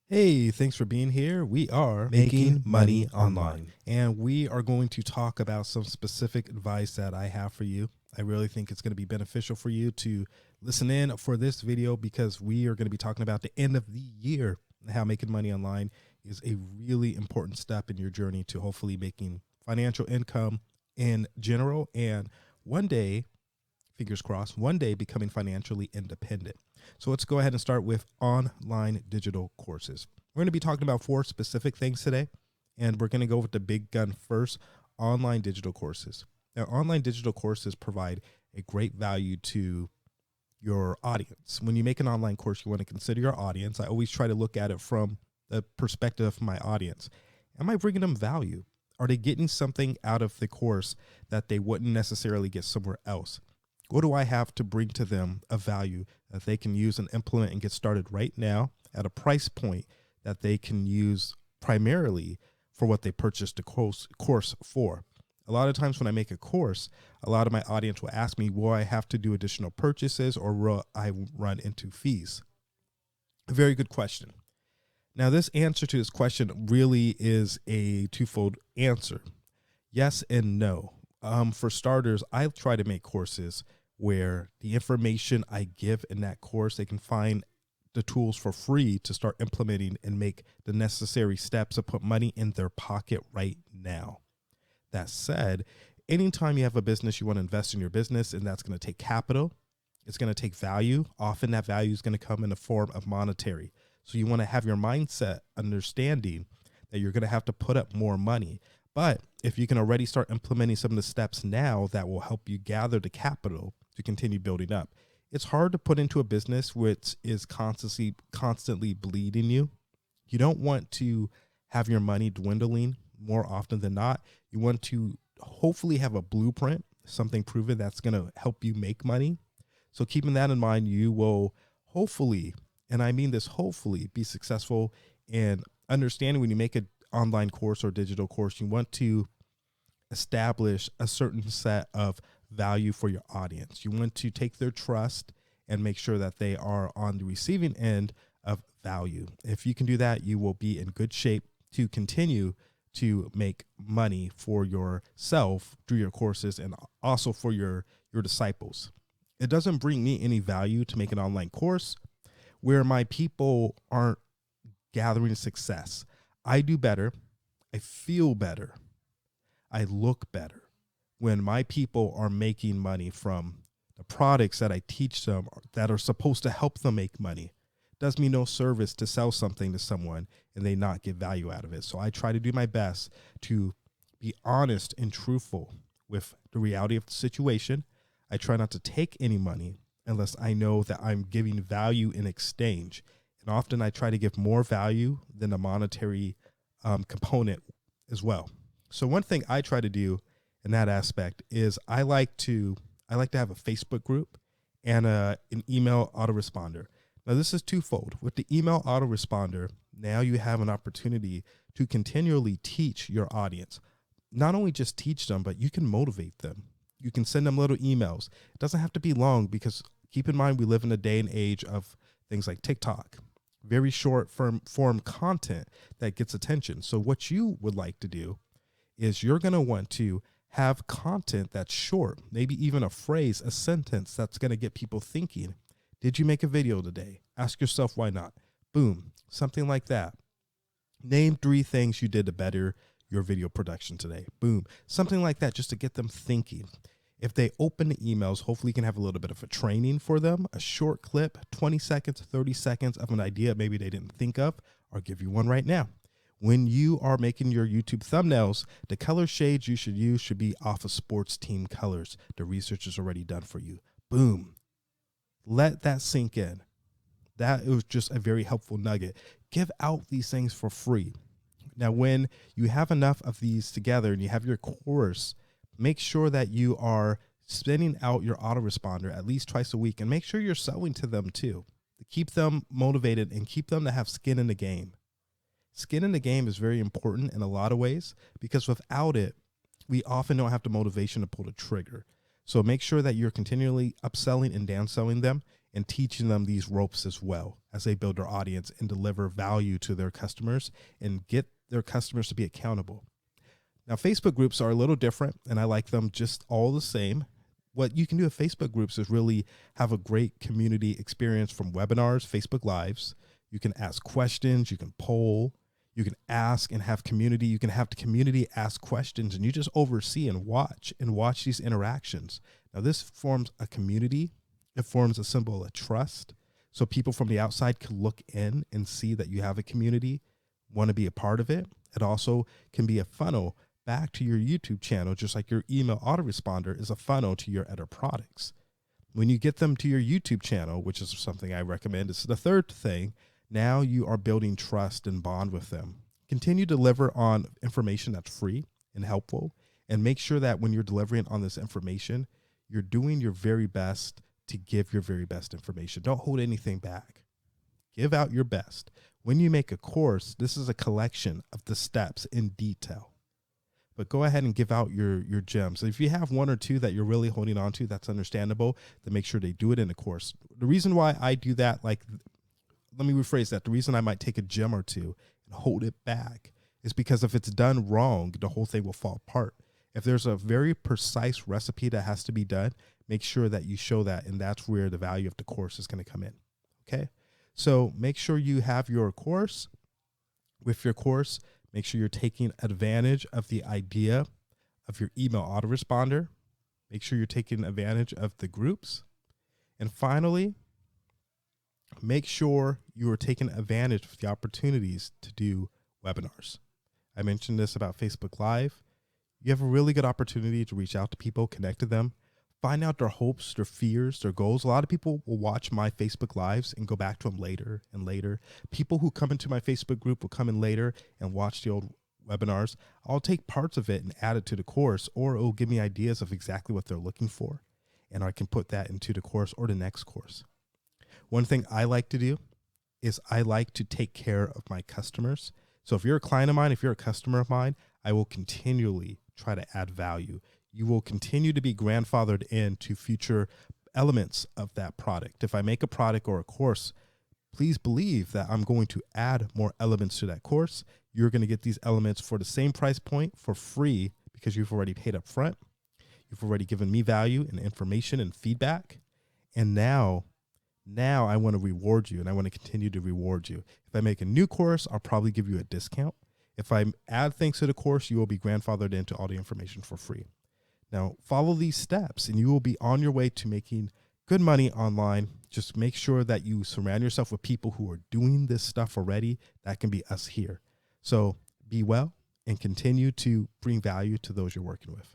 Hey, thanks for being here. We are Making Money Online. and we are going to talk about some specific advice that I have for you. I really think it's going to be beneficial for you to listen in for this video because we are going to be talking about the end of the year and how making money online is a really important step in your journey to hopefully making financial income in general and one day, fingers crossed, one day becoming financially independent. So let's go ahead and start with online digital courses. We're going to be talking about 4 specific things today, and we're going to go with the big gun first, online digital courses. Now, online digital courses provide a great value to your audience. When you make an online course, you want to consider your audience. I always try to look at it from the perspective of my audience. Am I bringing them value? Are they getting something out of the course that they wouldn't necessarily get somewhere else? What do I have to bring to them of value that they can use and implement and get started right now at a price point that they can use primarily for what they purchased the course for? A lot of times when I make a course, a lot of my audience will ask me, will I have to do additional purchases or will I run into fees? A very good question. Now, this answer to this question really is a twofold answer. Yes and no. For starters, I try to make courses where the information I give in that course, they can find the tools for free to start implementing and make the necessary steps to put money in their pocket right now. That said, anytime you have a business, you want to invest in your business, and that's going to take capital. It's going to take value. Often that value is going to come in the form of monetary. So you want to have your mindset understanding that you're going to have to put up more money. But if you can already start implementing some of the steps now that will help you gather the capital to continue building up. It's hard to put into a business which is constantly bleeding you. You don't want to have your money dwindling more often than not. You want to hopefully have a blueprint, something proven that's going to help you make money. So keeping that in mind, you will hopefully, and I mean this hopefully, be successful in understanding when you make an online course or digital course, you want to establish a certain set of value for your audience. You want to take their trust and make sure that they are on the receiving end of value. If you can do that, you will be in good shape to continue to make money for yourself through your courses and also for your disciples. It doesn't bring me any value to make an online course where my people aren't gathering success. I do better. I feel better. I look better when my people are making money from the products that I teach them that are supposed to help them make money. It does me no service to sell something to someone and they not get value out of it. So I try to do my best to be honest and truthful with the reality of the situation. I try not to take any money unless I know that I'm giving value in exchange. And often I try to give more value than a monetary component as well. So one thing I try to do in that aspect is I like to have a Facebook group and an email autoresponder. Now this is twofold. With the email autoresponder, now you have an opportunity to continually teach your audience. Not only just teach them, but you can motivate them. You can send them little emails. It doesn't have to be long because keep in mind we live in a day and age of things like TikTok. Very short form content that gets attention. So what you would like to do is you're going to want to have content that's short, maybe even a phrase, a sentence that's going to get people thinking. Did you make a video today? Ask yourself why not. Boom, something like that. Name 3 things you did to better your video production today. Boom, something like that just to get them thinking. If they open the emails, hopefully you can have a little bit of a training for them, a short clip, 20 seconds, 30 seconds of an idea maybe they didn't think of. I'll give you one right now. When you are making your YouTube thumbnails, the color shades you should use should be off of sports team colors. The research is already done for you. Boom. Let that sink in. That was just a very helpful nugget. Give out these things for free. Now, when you have enough of these together and you have your course, make sure that you are sending out your autoresponder at least twice a week and make sure you're selling to them too, to keep them motivated and keep them to have skin in the game. Skin in the game is very important in a lot of ways because without it, we often don't have the motivation to pull the trigger. So make sure that you're continually upselling and downselling them and teaching them these ropes as well as they build their audience and deliver value to their customers and get their customers to be accountable. Now, Facebook groups are a little different, and I like them just all the same. What you can do with Facebook groups is really have a great community experience from webinars, Facebook Lives. You can ask questions, you can poll, you can ask and have community. You can have the community ask questions, and you just oversee and watch these interactions. Now, this forms a community. It forms a symbol of trust. So people from the outside can look in and see that you have a community, want to be a part of it. It also can be a funnel back to your YouTube channel, just like your email autoresponder is a funnel to your other products. When you get them to your YouTube channel, which is something I recommend, it's the third thing. Now you are building trust and bond with them. Continue to deliver on information that's free and helpful, and make sure that when you're delivering on this information, you're doing your very best to give your very best information. Don't hold anything back. Give out your best. When you make a course, this is a collection of the steps in detail. But go ahead and give out your gems. If you have one or two that you're really holding on to, that's understandable. Then make sure they do it in the course. The reason why I do that, let me rephrase that. The reason I might take a gem or two and hold it back is because if it's done wrong, the whole thing will fall apart. If there's a very precise recipe that has to be done, make sure that you show that, and that's where the value of the course is going to come in. Okay? So make sure you have your course. With your course, make sure you're taking advantage of the idea of your email autoresponder. Make sure you're taking advantage of the groups. And finally, make sure you are taking advantage of the opportunities to do webinars. I mentioned this about Facebook Live. You have a really good opportunity to reach out to people, connect to them, find out their hopes, their fears, their goals. A lot of people will watch my Facebook Lives and go back to them later and later. People who come into my Facebook group will come in later and watch the old webinars. I'll take parts of it and add it to the course, or it will give me ideas of exactly what they're looking for, and I can put that into the course or the next course. One thing I like to do is I like to take care of my customers. So if you're a client of mine, if you're a customer of mine, I will continually try to add value. You will continue to be grandfathered into future elements of that product. If I make a product or a course, please believe that I'm going to add more elements to that course. You're going to get these elements for the same price point for free because you've already paid up front. You've already given me value and information and feedback. And now I want to reward you, and I want to continue to reward you. If I make a new course, I'll probably give you a discount. If I add things to the course, you will be grandfathered into all the information for free. Now, follow these steps, and you will be on your way to making good money online. Just make sure that you surround yourself with people who are doing this stuff already. That can be us here. So be well and continue to bring value to those you're working with.